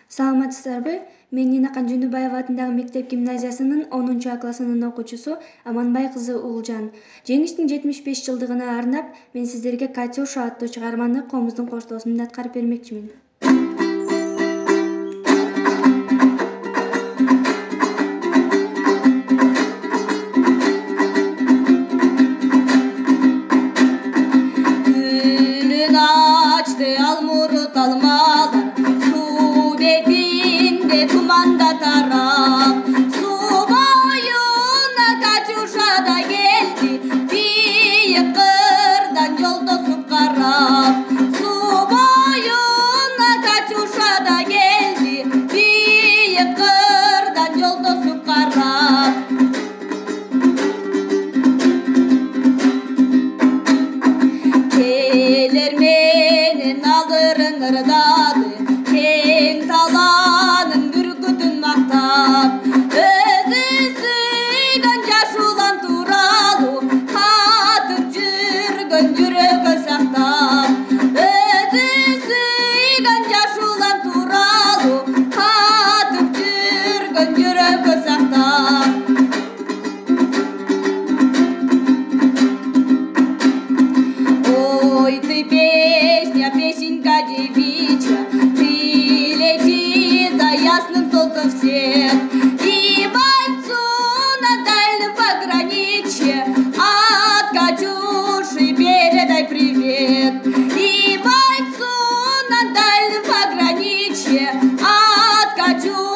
Саламатсыздарбы? Мен Нинакан Жөнөбаева атындагы мектеп гимназиясынын 10 классынын окуучусу Аманбай кызы Улжан. Жеңиштин 75 жылдыгына арнап, мен сиздерге «Катюша» аттуу чыгарманы коомуздун коштоосунда аткарып бермекчимин. Алмурут алмалар, су бетинде туманда тарап, су бойуна Катюша да келди, бийик кырдан жолдосуп карап. Су бойуна Катюша да келди, бийик кырдан жолдосуп карап. Келер менен алдырын ырдады, кең таланын бүркүтүн мактап. Өзү сүйгөн жаш улан тууралуу катып жүргөн жүрөгү сактап. Өзү сүйгөн жаш улан тууралуу катып жүргөн жүрөгү сактап. Ой, ты песня, песенка девичья, ты лети за ясным солнцем свет. И бойцу на дальнем пограничье от Катюши передай привет. И бойцу на дальнем пограничье от Катюши